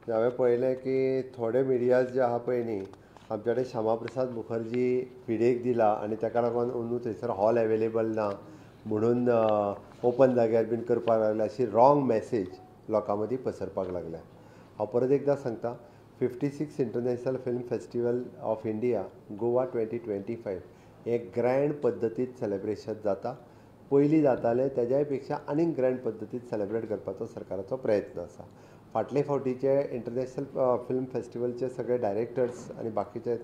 हांवें पळयलें की थोडे मिडियाज जे आहा पळय न्ही आमचे कडेन श्यामाप्रसाद मुखर्जी फिडेक दिला आनी ताका लागून अंदू थंयसर हॉल अवेलेबल ना म्हणून ओपन जाग्यार बीन करपाक लागले अशी रॉंग मॅसेज लोकां मदीं पसरपाक लागल्या. हांव परत एकदां सांगता 56 international film festival of India Goa 2025 हे ग्रँड पद्दतीत सेलेब्रेशन जाता. पयलीं जातालें तेज्याय पेक्षा आनीक ग्रँड पद्दतीत सेलेब्रेट करपाचो सरकाराचो प्रयत्न आसा. फाटले फावटीचे इंटरनॅशनल फिल्म फेस्टिवलचे सगळे डायरेक्टर्स आनी बाकीचे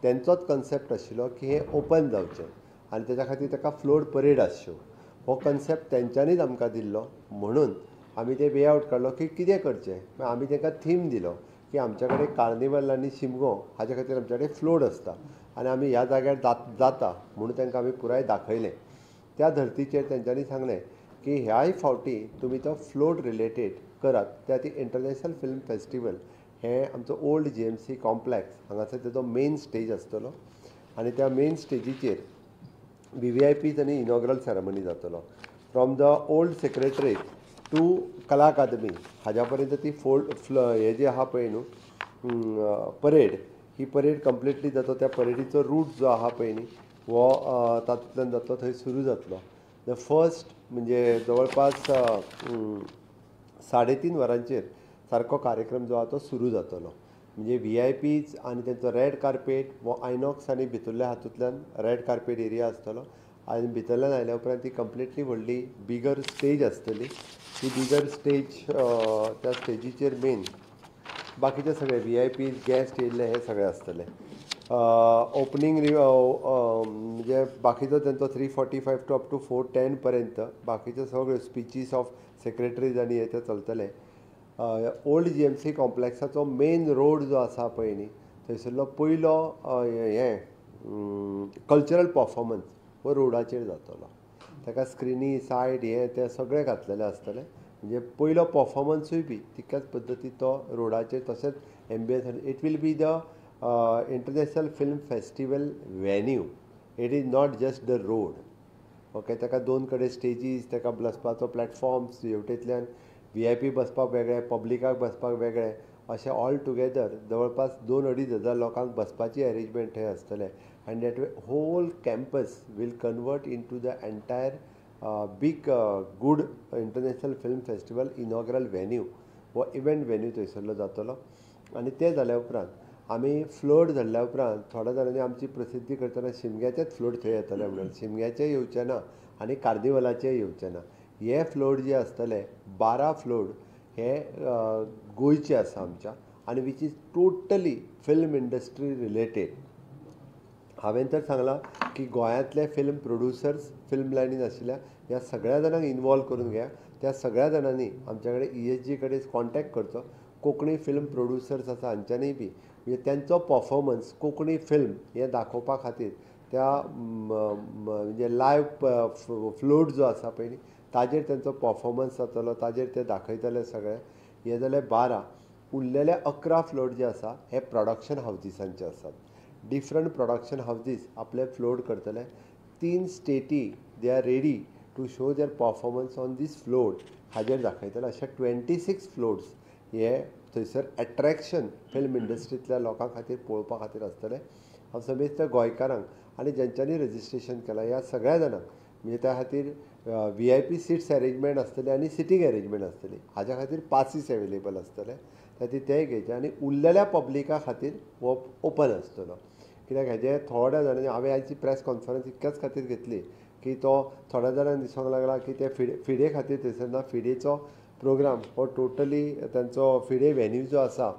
तेंचोच कन्सेप्ट आशिल्लो की हें ओपन जावचें आनी तेच्या खातीर ताका फ्लोट परेड आसच्यो. हो कन्सेप्ट तेंच्यांनीच आमकां दिल्लो म्हणून आमी ते वे आवट काडलो की कितें करचें. आमी तांकां थीम दिलो की आमच्या कडेन कार्निवल आनी शिमगो हाचे खातीर आमचे कडेन फ्लोट आसता आनी आमी ह्या जाग्यार जाता म्हणून तांकां आमी पुराय दाखयलें. त्या धर्तीचेर तेंच्यांनी सांगलें की ह्याय फावटी तुमी तो फ्लोट रिलेटेड करात. त्या ती इंटरनॅशनल फिल्म फेस्टिवल हें आमचो ओल्ड GMC कॉम्प्लेक्स हांगासर तेजो मेन स्टेज आसतलो आनी त्या मेन स्टेजीचेर VVIPs आनी इनॉग्रल सेरेमनी जातलो. From the old secretariat to Kala Academy हाज्या पर्यंत ती हे जे आहा पळय न्हू परेड ही परेड कंप्लिटली जाता. त्या परेडीचो रूट जो आहा पळय न्ही हो तातूंतल्यान जातलो थंय सुरू जातलो. द फर्स्ट म्हणजे जवळपास 3.5 वरांचेर सारको कार्यक्रम जो आहा तो सुरू जातलो. म्हणजे VIPs आनी तेंचो रेड कार्पेट वो आयनॉक्स आनी भितरल्या हातूंतल्यान रेड कार्पेट एरिया आसतलो आनी भितरल्यान आयल्या उपरांत ती कंप्लिटली व्हडली बिगर स्टेज आसतली. ती बिगर स्टेज त्या स्टेजीचेर मेन बाकीचे सगळे VIPs गेस्ट येयल्ले हे सगळे आसतले. ओपनींग म्हणजे बाकीचो तेंचो 3:45 टू अप टू 4:10 पर्यंत बाकीचे सगळे स्पिचीस ऑफ सेक्रेटरीज आनी हे ते चलतले. ओल्ड GMC कॉम्प्लेक्साचो मेन रोड जो आसा पळय न्ही थंयसरलो पयलो कल्चरल परफॉर्मन्स हो रोडाचेर जातलो. ताका स्क्रिनी सायड हे ते सगळे घातलेले आसतले. म्हणजे पयलो परफॉर्मन्सूय बी तितक्याच पद्दतीन तो रोडाचेर तशेंच ambience. It will be the international film festival venue. It is not just the road. Okay. ताका दोन कडेन स्टेजीस ताका बसपाचो प्लॅटफॉर्म्स हेवटेंतल्यान VIP बसपाक वेगळे पब्लिकाक बसपाक वेगळे अशें ऑल टुगेदर जवळपास 2-2.5 लोकांक बसपाची अरेंजमेंट थंय आसतले. आनी that way whole campus will convert into the entire big good international film festival inaugural venue हो इव्हेंट वेन्यू थंयसरलो जातलो. आनी ते जाल्या उपरांत आमी फ्लोट धरल्या उपरांत थोड्या जाणांनी आमची प्रसिद्धी करतना शिमग्याचेच फ्लोट थंय येतले म्हणून शिमग्याचेय येवचे ना आनी कार्निवलाचेय येवचे ना. हे फ्लोट जे आसतले 12 फ्लोट हे गोंयचे आसा आमच्या आनी which is totally film industry related. हांवें तर सांगलां की गोंयांतले फिल्म प्रोड्युसर्स फिल्म लायनीन आशिल्ल्या ह्या सगळ्या जाणांक इनवॉल्व करून घेया. त्या सगळ्या जाणांनी आमच्या कडेन ESG कडेन कॉन्टॅक्ट करचो. कोंकणी फिल्म प्रोड्युसर्स आसा हांच्यांनी बी म्हणजे तेंचो परफॉर्मन्स कोंकणी फिल्म हे दाखोवपा खातीर त्या म्हणजे लायव्ह फ्लोट जो आसा पळय न्ही ताजेर तेंचो परफॉर्मन्स जातलो. ताजेर ते दाखयतले सगळे. हे जाले 12. उरलेले 11 फ्लोट जे आसा हे प्रोडक्शन हावजीसांचे आसात. डिफरंट प्रोडक्शन हावजीस आपले फ्लोट करतले. 3 states they are ready to show their performance on this float हाजेर दाखयतले. अशे 26 फ्लोट्स हे थंयसर एट्रॅक्शन फिल्म इंडस्ट्रींतल्या लोकां खातीर पळोवपा खातीर आसतले. हांव समेस्त गोंयकारांक आनी जेंच्यांनी रजिस्ट्रेशन केलां ह्या सगळ्या जाणांक म्हणजे त्या खातीर VIP सिट्स अरेंजमेंट आसतली आनी सिटींग अरेंजमेंट आसतली. हाज्या खातीर पासीस अवेलेबल आसतले. खातीर तेय घेवचे आनी उरलेल्या पब्लिका खातीर हो ओपन आसतलो. कित्याक हेजे थोड्या जाणांनी हांवें आयची प्रेस कॉन्फरन्स इतक्याच खातीर घेतली की तो थोड्या जाणांक दिसोंक लागला की ते फिडे खातीर थंयसर ना. फिडेचो प्रोग्राम हो टोटली तांचो फिडे वेन्यू जो आसा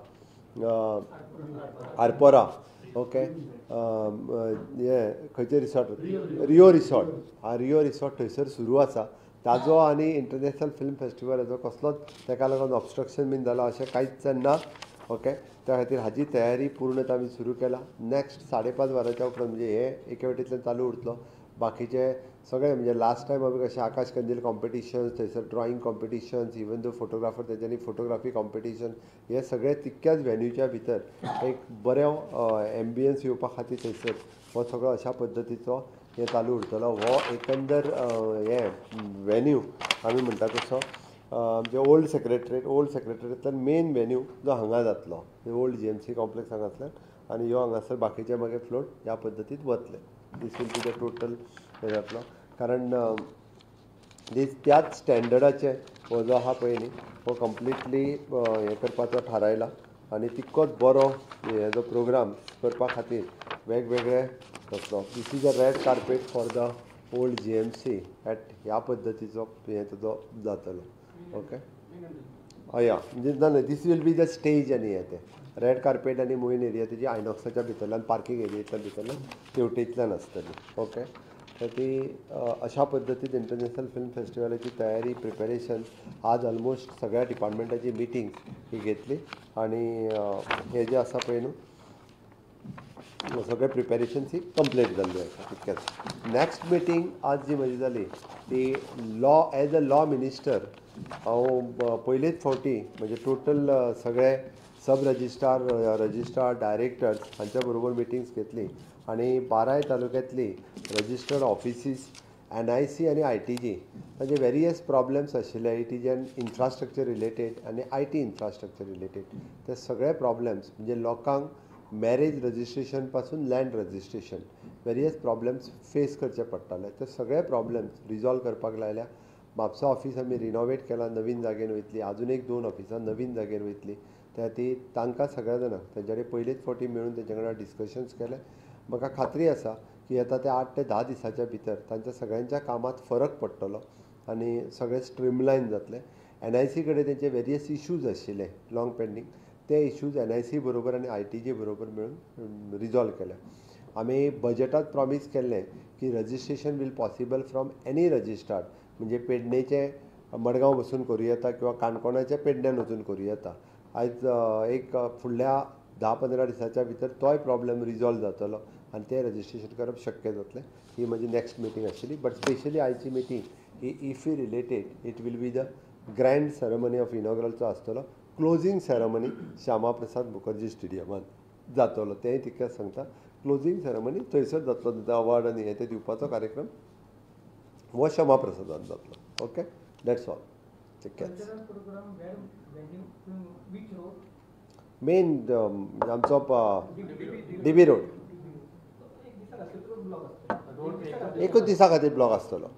आरपोरा ओके हे खंयचे resort Rio resort Rio resort थंयसर सुरू आसा. ताजो आनी इंटरनॅशनल फिल्म फेस्टिवलाचो कसलोच ताका लागून ऑब्स्ट्रक्शन बीन जालां अशें कांयच ना. ओके. त्या खातीर हाजी तयारी पूर्णता आमी सुरू केला. नॅक्स्ट 5.5 वरांच्या उपरांत म्हणजे हे एके वटेंतल्यान चालू उरतलो. बाकीचे सगळे म्हणजे लास्ट टायम आमी कशें आकाश कंदील कॉम्पिटिशन्स थंयसर drawing competitions even though photographer तेंच्यांनी फोटोग्राफी कॉम्पिटिशन हे सगळे तितक्याच वेन्यूच्या भितर एक बरो एम्बियन्स येवपा खातीर थंयसर हो सगळो अशा पद्दतीचो हे चालू उरतलो. हो एकंदर हे वेन्यू आमी म्हणटा तसो आमचे ओल्ड सेक्रेटरींतल्यान मेन वेन्यू जो हांगा जातलो ओल्ड GMC कॉम्प्लेक्स हांगासल्यान आनी ह्यो हांगासर बाकीचे मागीर फ्लोट ह्या पद्दतीत वतले. दीस वील बी द टोटल हे जातलो कारण त्याच स्टँडर्डाचे हो जो आहा पळय न्ही हो कंप्लिटली हे करपाचो थारायला आनी तितकोच बरो हे जो प्रोग्राम करपा खातीर वेगवेगळे जातलो. This is a red carpet for the old GMC at ह्या पद्दतीचो हे तुजो जातलो. ओके हय म्हणजे ना this will be the stage आनी हे ते रेड कार्पेट आनी मोईन एरिया तेजी आयनॉक्साच्या भितरल्यान पार्किंग एरियेंतल्यान भितरल्यान तेवटेंतल्यान आसतली. ओके तर ती अशा पद्दतीन इंटरनॅशनल फिल्म फेस्टिवलाची तयारी प्रिपेरेशन आज ऑलमोस्ट सगळ्या डिपार्टमेंटाची मिटींग ही घेतली आनी हे जे आसा पळय न्हू सगळे प्रिपेरेशन्स ही कंप्लीट जाल्ली आसा. तितकेंच नॅक्स्ट मिटींग आज जी म्हजी जाली ती law as a law minister हांव पयलेच फावटी म्हणजे टोटल सगळे सब रजिस्ट्रार डायरेक्टर्स हांच्या बरोबर मिटिंग्स घेतली आनी 12 तालुक्यांतली रजिस्टर्ड ऑफिसीस NIC आनी ITG ताजे वेरियस प्रॉब्लेम्स आशिल्ले ITGन इन्फ्रास्ट्रक्चर रिलेटेड आनी IT इन्फ्रास्ट्रक्चर रिलेटेड ते सगळे प्रॉब्लेम्स म्हणजे लोकांक मॅरेज रजिस्ट्रेशन पासून land registration various problems face करचे पडटाले. ते सगळे प्रॉब्लेम्स रिजॉल्व करपाक लायल्या. म्हापसा ऑफिस आमी रिनोवेट केला, नवीन जागेन वयतली. आजून एक 2 ऑफिसां नवीन जागेर वयतली. त्या ती तांकां सगळ्या जाणांक तेंच्या कडेन पयलेच फावटी मेळून तेंच्या वांगडा डिस्कशन्स केले. म्हाका खात्री आसा की येता त्या 8 ते 10 दिसाच्या भितर तांच्या सगळ्यांच्या कामात फरक पडटलो आनी सगळें स्ट्रिमलायन जातलें. NIC कडेन तेंचे वेरियस इश्यूज आशिल्ले लाँग पेंडींग ते इश्यूज NIC बरोबर आनी ITG बरोबर मेळून रिजॉल्व केले. आमी बजेटांत प्रॉमीस केल्लें की registration will possible from any registrar म्हणजे पेडणेचे मडगांव वचून करूं येता किंवा काणकोणाचे पेडण्यान वचून करूं येता. आयज एक फुडल्या 10-15 दिसाच्या भितर तोय प्रॉब्लेम रिजॉल्व जातलो आनी तें रजिस्ट्रेशन करप शक्य जातलें. ही म्हजी नॅक्स्ट मिटींग आशिल्ली. बट स्पेशली आयची मिटींग ही IFFI related it will be the grand ceremony of इनॉग्रलचो आसतलो. क्लोजींग सेरेमनी श्यामा प्रसाद मुखर्जी स्टेडियमांत जातलो. तेंय तितकेंच सांगता क्लोजींग सेरेमनी थंयसर जातलो. अवॉर्ड आनी हे ते दिवपाचो कार्यक्रम हो श्यामा प्रसादान जातलो. Okay that's all. मेन आमचो DB रोड एकूच दिसा खातीर ब्लॉक आसतलो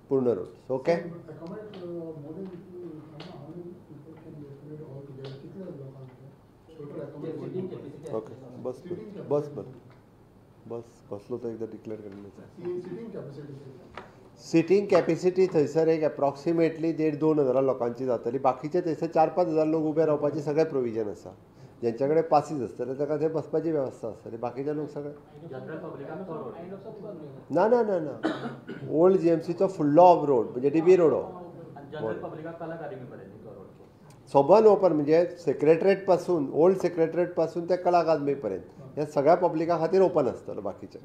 पूर्ण रोड. ओके ओके बस बस बस बस कसलो तो एकदा डिक्लेअर करता. सिटींग कॅपेसिटी थंयसर एक एप्रॉक्सिमेटली 1,500-2,000 लोकांची जातली. बाकीचे थंयसर 4-5,000 लोक उबे रावपाची सगळे प्रोविजन आसा. जेंच्या कडेन पासीस आसतले ताका थंय बसपाची वेवस्था आसतली. बाकीचे लोक सगळे ना ना ना ना ओल्ड GMCचो फुडलो ऑफ रोड म्हणजे DB रोड सोबन ओपन म्हणजे सेक्रेटरेट पासून ओल्ड सेक्रेटरेट पासून ते कला अकादमी पर्यंत हे सगळ्या पब्लिका खातीर ओपन आसतलो. बाकीचे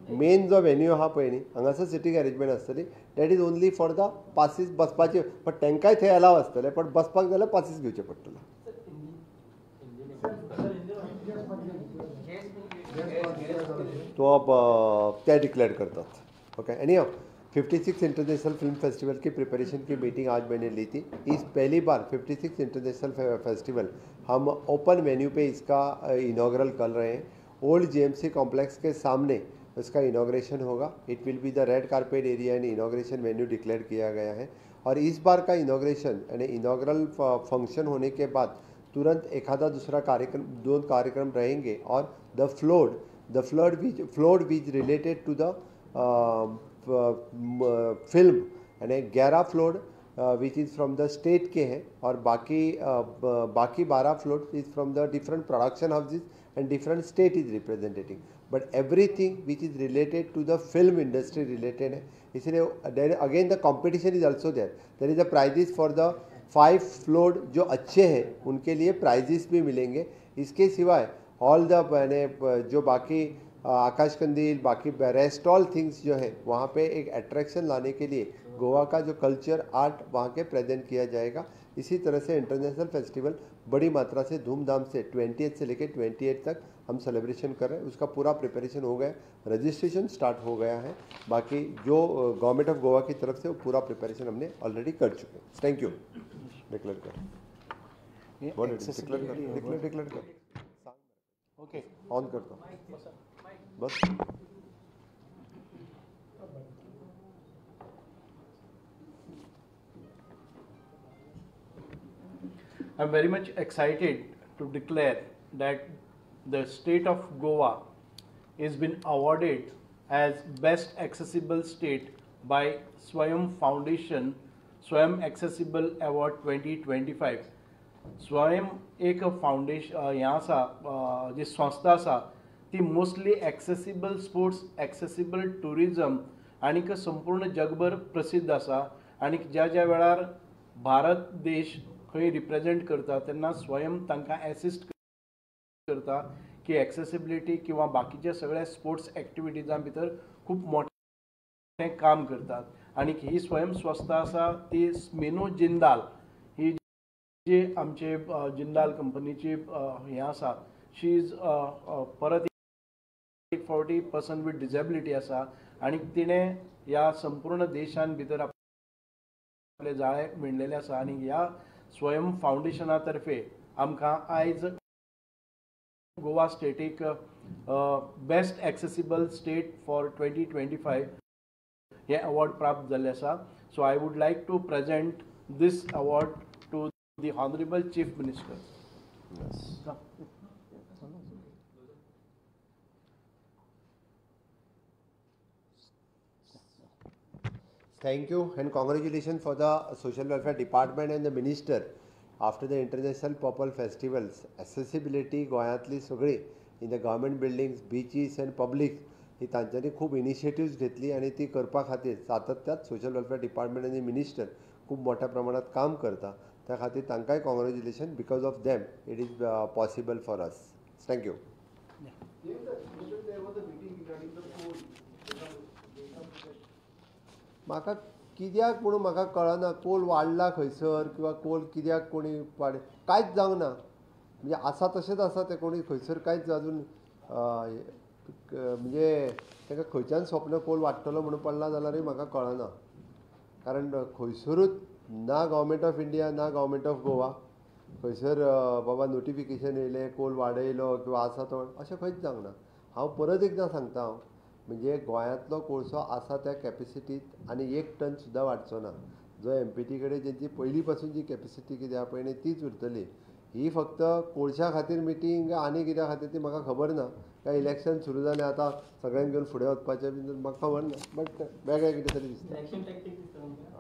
मेन जो वेन्यू आहा पळय न्ही हांगासर सिटींग अरेंजमेंट आसतली that is only for the passes बसपाचे. बट तांकांय थंय अलाव आसतले बट बसपाक जाल्यार पासीस घेवचे पडटले. तो ते डिक्लेयर करतात. ओके एनी हाउ 56 इंटरनेशनल फिल्म फेस्टिवल की प्रिपरेशन की मीटिंग आज मैंने ली थी. इस पहली बार 56 इंटरनेशनल फेस्टिवल हम ओपन वेन्यू पे इसका इनॉग्रल कर रहे हैं. ओल्ड GMC कॉम्प्लेक्स के सामने इसका इनॉग्रेशन होगा. It will be the red carpet area and inauguration venue declare किया गया है. और इस बार का इनॉग्रेशन यानी इनॉग्रल फंक्शन होने के बाद तुरंत एक आधा दूसरा कार्यक्रम 2 कार्यक्रम रहेंगे. और the float which related to the film यानी 11 float which is from the state के हैं और बाकी 12 float is from the different production houses and different state is representing. But everything which is related to the film industry related है. इसलिए again the competition is also there is a prizes for the 5 float जो अच्छे हैं उनके लिए prices भी मिलेंगे. इसके सिवाय ऑल द यानी जो बाकी आकाश कंदील बाकी रेस्ट ऑल थिंग्स जो है वहाँ पे एक अट्रैक्शन लाने के लिए गोवा का जो कल्चर आर्ट वहाँ के प्रेजेंट किया जाएगा. इसी तरह से इंटरनेशनल फेस्टिवल बड़ी मात्रा से धूमधाम से 20th से लेकर 28 तक हम सेलिब्रेशन कर रहे हैं। उसका पूरा प्रिपरेशन हो गया, रजिस्ट्रेशन स्टार्ट हो गया है। बाकी जो गवर्नमेंट ऑफ गोवा की तरफ से वो पूरा प्रिपरेशन हमने ऑलरेडी कर चुके हैं। Thank you. डिक्लेयर कर, डिक्लेयर कर, ओके ऑन कर दो बस। I'm very much excited to declare that the state of Goa is been awarded as Best Accessible State by Swayam Foundation Swayam Accessible Award 2025. स्वयं एक foundation हें आसा जी संस्था आसा ती mostly accessible sports, accessible tourism आनीक संपूर्ण जगभर प्रसिद्ध आसा। आनी ज्या ज्या वेळार भारत देश खंय रिप्रेजेंट करता तेन्ना स्वयं तांकां एसिस्ट करता की एक्सेसिबिलिटी किंवा बाकीच्या सगळ्या स्पोर्ट्स एक्टिविटीजां भितर खूब मोठें काम करतात। आनी ही स्वयं संस्था आसा ती स्मिनो जिंदाल ही जी आमचे जिंदाल कंपनीची हें आसा, शी इज परत एक फावटी पर्सन विथ डिसेबिलिटी आसा आनी तिणें ह्या संपूर्ण देशान भितर आपले जाळे विणलेले आसा। आनी ह्या स्वयं फाउंडेशना तर्फे आमकां आयज गोवा स्टेटीक बेस्ट एक्सेसिबल स्टेट फॉर 2025 हे अवॉर्ड प्राप्त जाल्ले आसा। So I would like to present this award to the Honorable Chief Minister. Yes. Thank you and congratulations for the Social Welfare Department and the Minister. After the International Popol Festivals, accessibility गोंयांतली सगळी in the government buildings, beaches and public ही तांच्यांनी खूब initiatives घेतली आणि ती करपा खातीर सातत्यात social welfare department आणि मिनिस्टर खूब मोठ्या प्रमाणात काम करता। त्या खातीर तांकांय congratulation, because of them it is possible for us. Thank you. म्हाका कित्याक म्हणून म्हाका कळना, कोल वाडला खंयसर किंवा कोल कित्याक कोणी वाड कांयच जावंक ना, म्हणजे आसा तशेंच आसा ते, कोणी खंयसर कांयच अजून म्हणजे ताका खंयच्यान स्वप्न कोल वाडटलो म्हणून पडला जाल्यारय म्हाका कळना। कारण खंयसरूच ना गव्हर्मेंट ऑफ इंडिया ना गव्हर्मेंट ऑफ गोवा खंयसर बाबा नोटिफिकेशन येयलें कोल वाडयलो किंवा आसा तो अशें खंयच जावंक ना। हांव परत एकदां सांगता, हांव म्हणजे गोंयांतलो कोळसो आसा त्या कॅपेसिटींत आनी 1 टन सुद्दां वाडचो ना। जो एमपीटी कडेन जेंची पयलीं पासून जी कॅपेसिटी कितें आसा पळय न्ही तीच उरतली। ही फक्त कोळशा खातीर मिटींग आनी कित्या खातीर ती म्हाका खबर ना। काय इलेक्शन सुरू जालें आतां सगळ्यांक घेवन फुडें वचपाचें बी म्हाका खबर ना, बट वेगळें कितें तरी दिसता।